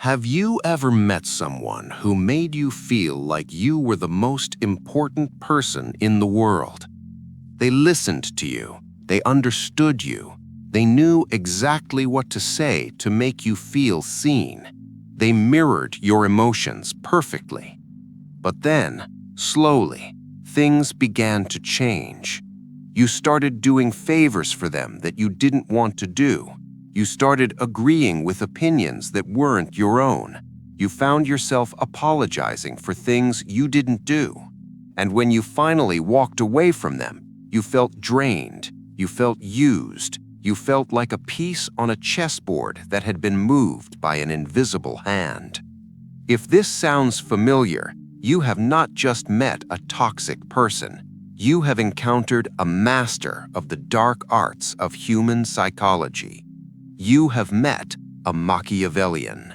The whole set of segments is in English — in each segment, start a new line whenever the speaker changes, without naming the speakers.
Have you ever met someone who made you feel like you were the most important person in the world? They listened to you, they understood you, they knew exactly what to say to make you feel seen. They mirrored your emotions perfectly. But then, slowly, things began to change. You started doing favors for them that you didn't want to do. You started agreeing with opinions that weren't your own. You found yourself apologizing for things you didn't do. And when you finally walked away from them, you felt drained, you felt used, you felt like a piece on a chessboard that had been moved by an invisible hand. If this sounds familiar, you have not just met a toxic person. You have encountered a master of the dark arts of human psychology. You have met a Machiavellian.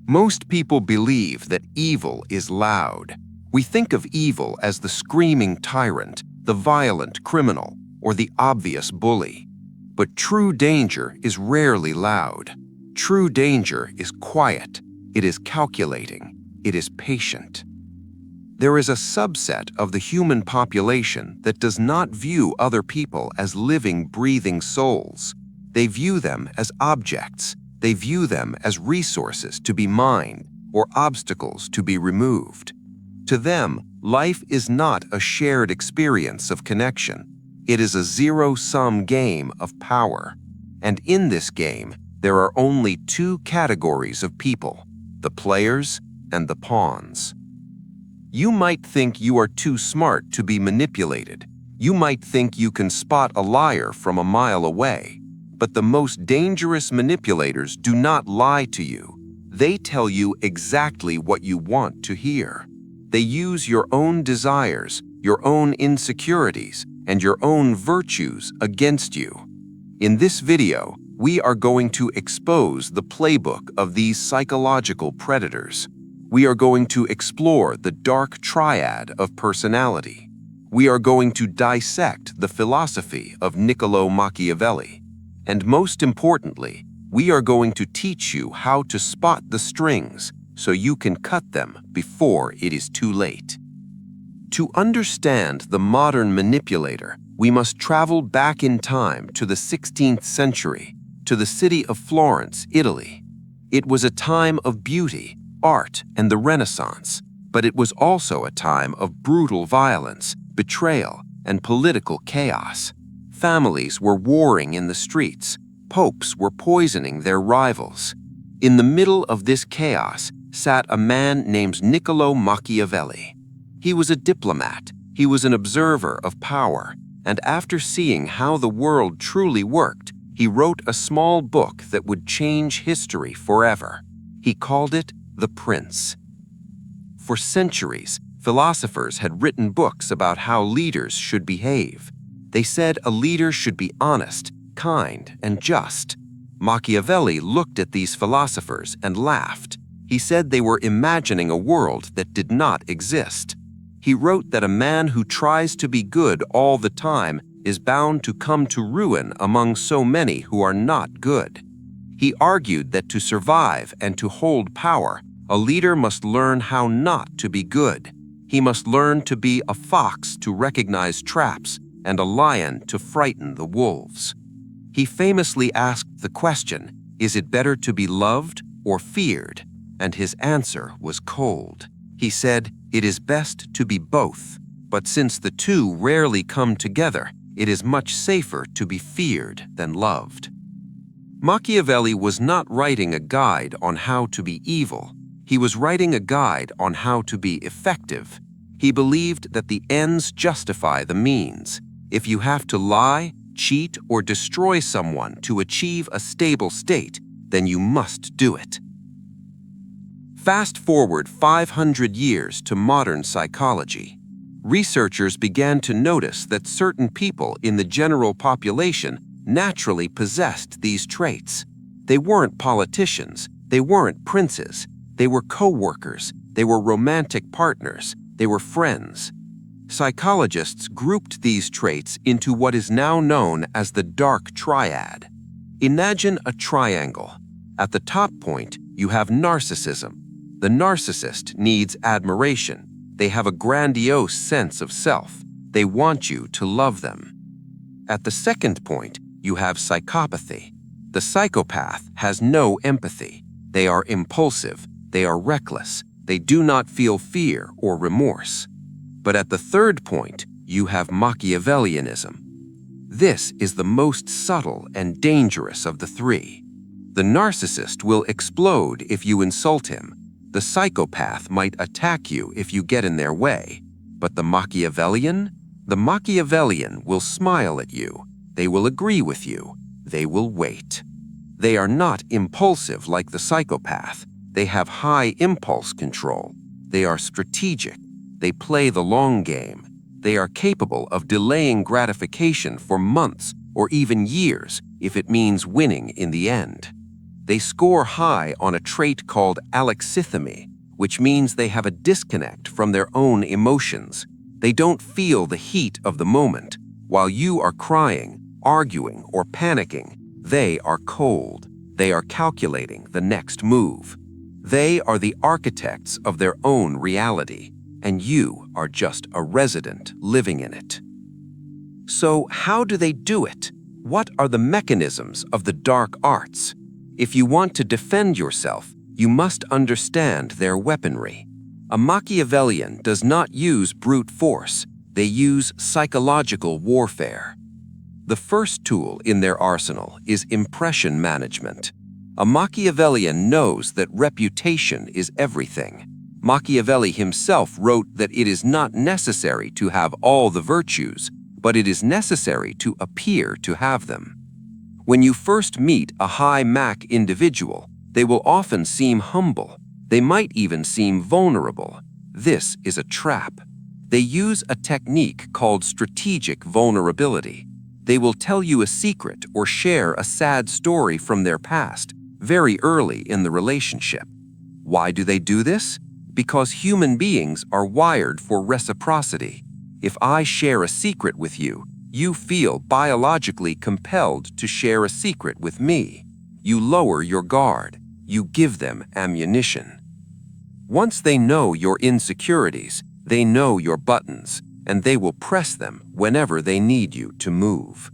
Most people believe that evil is loud. We think of evil as the screaming tyrant, the violent criminal, or the obvious bully. But true danger is rarely loud. True danger is quiet. It is calculating. It is patient. There is a subset of the human population that does not view other people as living, breathing souls. They view them as objects. They view them as resources to be mined or obstacles to be removed. To them, life is not a shared experience of connection. It is a zero-sum game of power. And in this game, there are only two categories of people: the players and the pawns. You might think you are too smart to be manipulated. You might think you can spot a liar from a mile away. But the most dangerous manipulators do not lie to you. They tell you exactly what you want to hear. They use your own desires, your own insecurities, and your own virtues against you. In this video, we are going to expose the playbook of these psychological predators. We are going to explore the Dark Triad of personality. We are going to dissect the philosophy of Niccolò Machiavelli. And most importantly, we are going to teach you how to spot the strings so you can cut them before it is too late. To understand the modern manipulator, we must travel back in time to the 16th century, to the city of Florence, Italy. It was a time of beauty, art, and the Renaissance, but it was also a time of brutal violence, betrayal, and political chaos. Families were warring in the streets. Popes were poisoning their rivals. In the middle of this chaos sat a man named Niccolò Machiavelli. He was a diplomat. He was an observer of power. And after seeing how the world truly worked, he wrote a small book that would change history forever. He called it The Prince. For centuries, philosophers had written books about how leaders should behave. They said a leader should be honest, kind, and just. Machiavelli looked at these philosophers and laughed. He said they were imagining a world that did not exist. He wrote that a man who tries to be good all the time is bound to come to ruin among so many who are not good. He argued that to survive and to hold power, a leader must learn how not to be good. He must learn to be a fox to recognize traps and a lion to frighten the wolves. He famously asked the question, "Is it better to be loved or feared?" And his answer was cold. He said, "It is best to be both, but since the two rarely come together, it is much safer to be feared than loved." Machiavelli was not writing a guide on how to be evil. He was writing a guide on how to be effective. He believed that the ends justify the means. If you have to lie, cheat, or destroy someone to achieve a stable state, then you must do it. Fast forward 500 years to modern psychology. Researchers began to notice that certain people in the general population naturally possessed these traits. They weren't politicians, they weren't princes, they were coworkers, they were romantic partners, they were friends. Psychologists grouped these traits into what is now known as the Dark Triad. Imagine a triangle. At the top point, you have narcissism. The narcissist needs admiration. They have a grandiose sense of self. They want you to love them. At the second point, you have psychopathy. The psychopath has no empathy. They are impulsive. They are reckless. They do not feel fear or remorse. But at the third point, you have Machiavellianism. This is the most subtle and dangerous of the three. The narcissist will explode if you insult him. The psychopath might attack you if you get in their way. But the Machiavellian will smile at you. They will agree with you. They will wait. They are not impulsive like the psychopath. They have high impulse control. They are strategic. They play the long game. They are capable of delaying gratification for months or even years if it means winning in the end. They score high on a trait called alexithymia, which means they have a disconnect from their own emotions. They don't feel the heat of the moment. While you are crying, arguing, or panicking, they are cold. They are calculating the next move. They are the architects of their own reality, and you are just a resident living in it. So how do they do it? What are the mechanisms of the dark arts? If you want to defend yourself, you must understand their weaponry. A Machiavellian does not use brute force. They use psychological warfare. The first tool in their arsenal is impression management. A Machiavellian knows that reputation is everything. Machiavelli himself wrote that it is not necessary to have all the virtues, but it is necessary to appear to have them. When you first meet a high Mach individual, they will often seem humble. They might even seem vulnerable. This is a trap. They use a technique called strategic vulnerability. They will tell you a secret or share a sad story from their past very early in the relationship. Why do they do this? Because human beings are wired for reciprocity. If I share a secret with you, you feel biologically compelled to share a secret with me. You lower your guard. You give them ammunition. Once they know your insecurities, they know your buttons, and they will press them whenever they need you to move.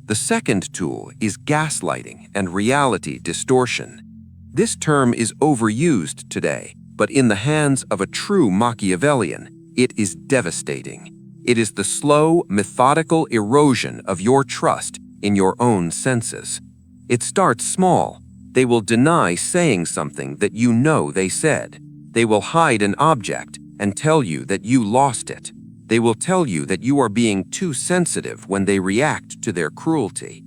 The second tool is gaslighting and reality distortion. This term is overused today, but in the hands of a true Machiavellian, it is devastating. It is the slow, methodical erosion of your trust in your own senses. It starts small. They will deny saying something that you know they said. They will hide an object and tell you that you lost it. They will tell you that you are being too sensitive when they react to their cruelty.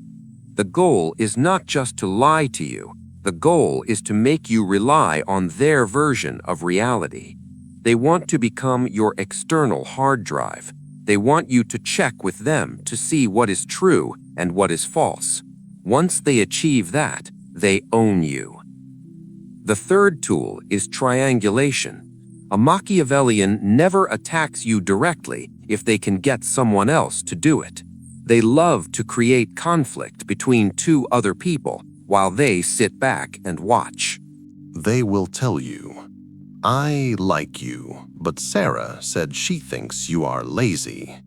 The goal is not just to lie to you. The goal is to make you rely on their version of reality. They want to become your external hard drive. They want you to check with them to see what is true and what is false. Once they achieve that, they own you. The third tool is triangulation. A Machiavellian never attacks you directly if they can get someone else to do it. They love to create conflict between two other people while they sit back and watch.
They will tell you, I like you, but Sarah said she thinks you are lazy.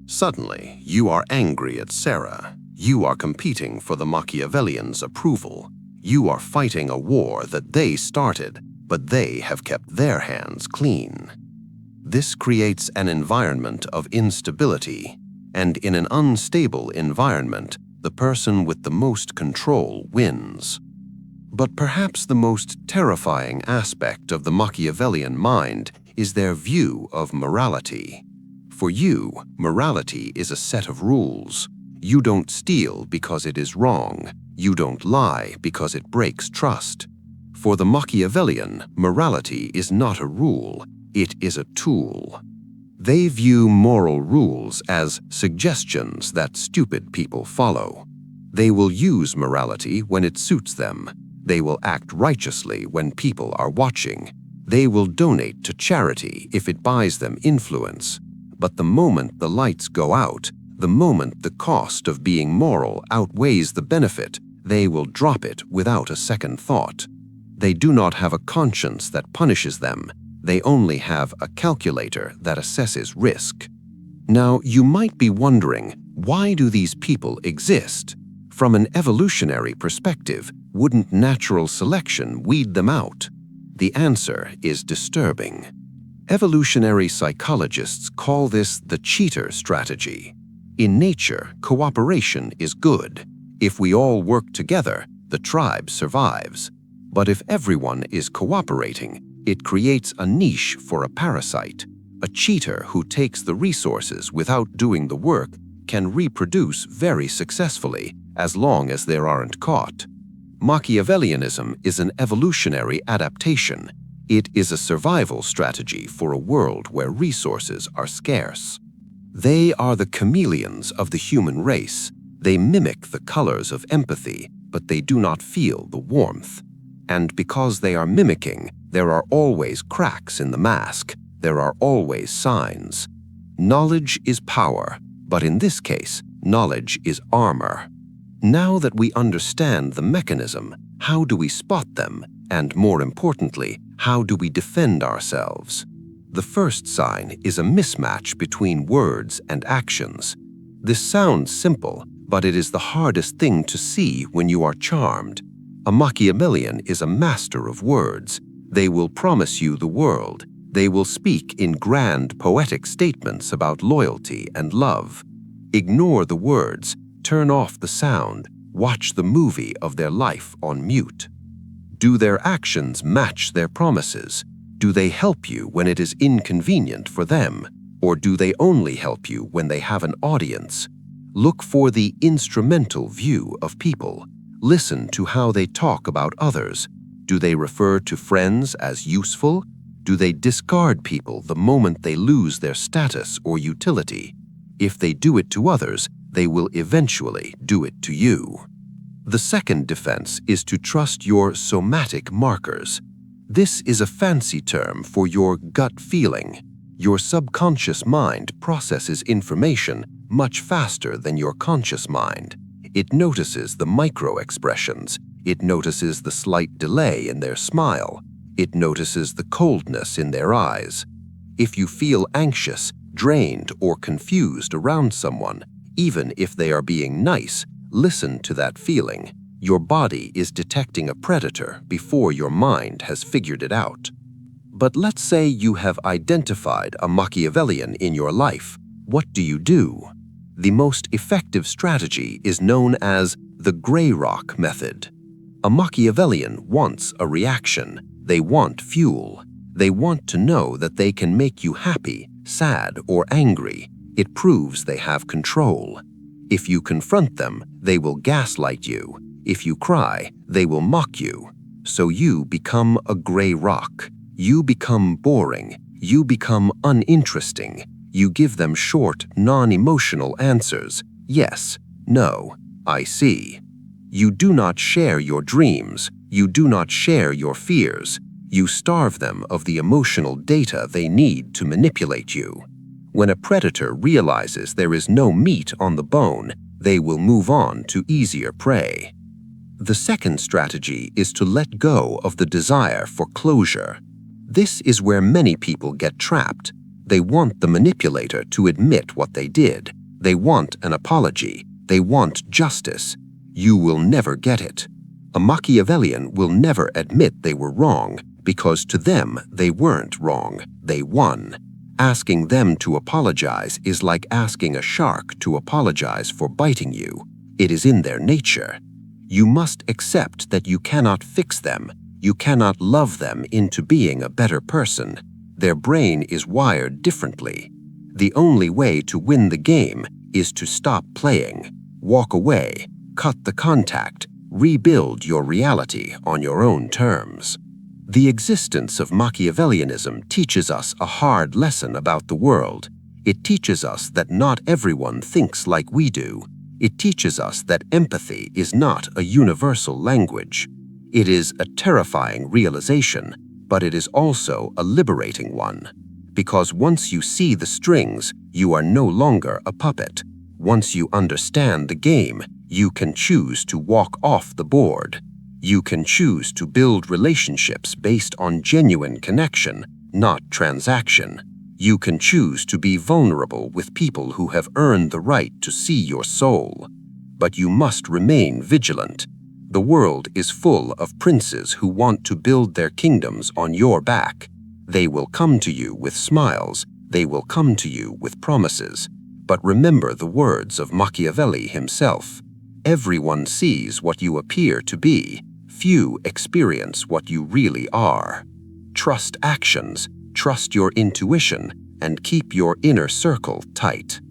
Suddenly, you are angry at Sarah. You are competing for the Machiavellians' approval. You are fighting a war that they started, but they have kept their hands clean. This creates an environment of instability, and in an unstable environment, the person with the most control wins. But perhaps the most terrifying aspect of the Machiavellian mind is their view of morality. For you, morality is a set of rules. You don't steal because it is wrong. You don't lie because it breaks trust. For the Machiavellian, morality is not a rule, it is a tool. They view moral rules as suggestions that stupid people follow. They will use morality when it suits them. They will act righteously when people are watching. They will donate to charity if it buys them influence. But the moment the lights go out, the moment the cost of being moral outweighs the benefit, they will drop it without a second thought. They do not have a conscience that punishes them. They only have a calculator that assesses risk. Now, you might be wondering, why do these people exist? From an evolutionary perspective, wouldn't natural selection weed them out? The answer is disturbing. Evolutionary psychologists call this the cheater strategy. In nature, cooperation is good. If we all work together, the tribe survives. But if everyone is cooperating, it creates a niche for a parasite. A cheater who takes the resources without doing the work can reproduce very successfully as long as they aren't caught. Machiavellianism is an evolutionary adaptation. It is a survival strategy for a world where resources are scarce. They are the chameleons of the human race. They mimic the colors of empathy, but they do not feel the warmth. And because they are mimicking, there are always cracks in the mask. There are always signs. Knowledge is power, but in this case, knowledge is armor. Now that we understand the mechanism, how do we spot them? And more importantly, how do we defend ourselves? The first sign is a mismatch between words and actions. This sounds simple, but it is the hardest thing to see when you are charmed. A Machiavellian is a master of words. They will promise you the world. They will speak in grand poetic statements about loyalty and love. Ignore the words, turn off the sound, watch the movie of their life on mute. Do their actions match their promises? Do they help you when it is inconvenient for them? Or do they only help you when they have an audience? Look for the instrumental view of people. Listen to how they talk about others. Do they refer to friends as useful? Do they discard people the moment they lose their status or utility? If they do it to others, they will eventually do it to you. The second defense is to trust your somatic markers. This is a fancy term for your gut feeling. Your subconscious mind processes information much faster than your conscious mind. It notices the micro-expressions. It notices the slight delay in their smile. It notices the coldness in their eyes. If you feel anxious, drained, or confused around someone, even if they are being nice, listen to that feeling. Your body is detecting a predator before your mind has figured it out. But let's say you have identified a Machiavellian in your life. What do? The most effective strategy is known as the gray rock method. A Machiavellian wants a reaction. They want fuel. They want to know that they can make you happy, sad, or angry. It proves they have control. If you confront them, they will gaslight you. If you cry, they will mock you. So you become a gray rock. You become boring. You become uninteresting. You give them short, non-emotional answers. Yes, no, I see. You do not share your dreams. You do not share your fears. You starve them of the emotional data they need to manipulate you. When a predator realizes there is no meat on the bone, they will move on to easier prey. The second strategy is to let go of the desire for closure. This is where many people get trapped. They want the manipulator to admit what they did. They want an apology. They want justice. You will never get it. A Machiavellian will never admit they were wrong, because to them they weren't wrong, they won. Asking them to apologize is like asking a shark to apologize for biting you. It is in their nature. You must accept that you cannot fix them. You cannot love them into being a better person. Their brain is wired differently. The only way to win the game is to stop playing, walk away, cut the contact, rebuild your reality on your own terms. The existence of Machiavellianism teaches us a hard lesson about the world. It teaches us that not everyone thinks like we do. It teaches us that empathy is not a universal language. It is a terrifying realization, but it is also a liberating one. Because once you see the strings, you are no longer a puppet. Once you understand the game, you can choose to walk off the board. You can choose to build relationships based on genuine connection, not transaction. You can choose to be vulnerable with people who have earned the right to see your soul. But you must remain vigilant. The world is full of princes who want to build their kingdoms on your back. They will come to you with smiles. They will come to you with promises. But remember the words of Machiavelli himself. Everyone sees what you appear to be. Few experience what you really are. Trust actions, trust your intuition, and keep your inner circle tight.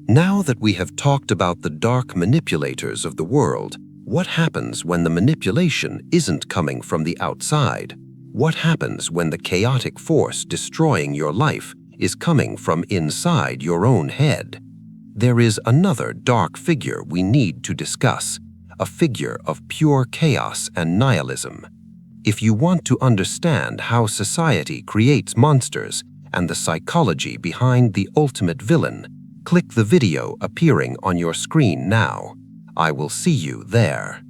Now that we have talked about the dark manipulators of the world, what happens when the manipulation isn't coming from the outside? What happens when the chaotic force destroying your life is coming from inside your own head? There is another dark figure we need to discuss, a figure of pure chaos and nihilism. If you want to understand how society creates monsters and the psychology behind the ultimate villain, click the video appearing on your screen now. I will see you there.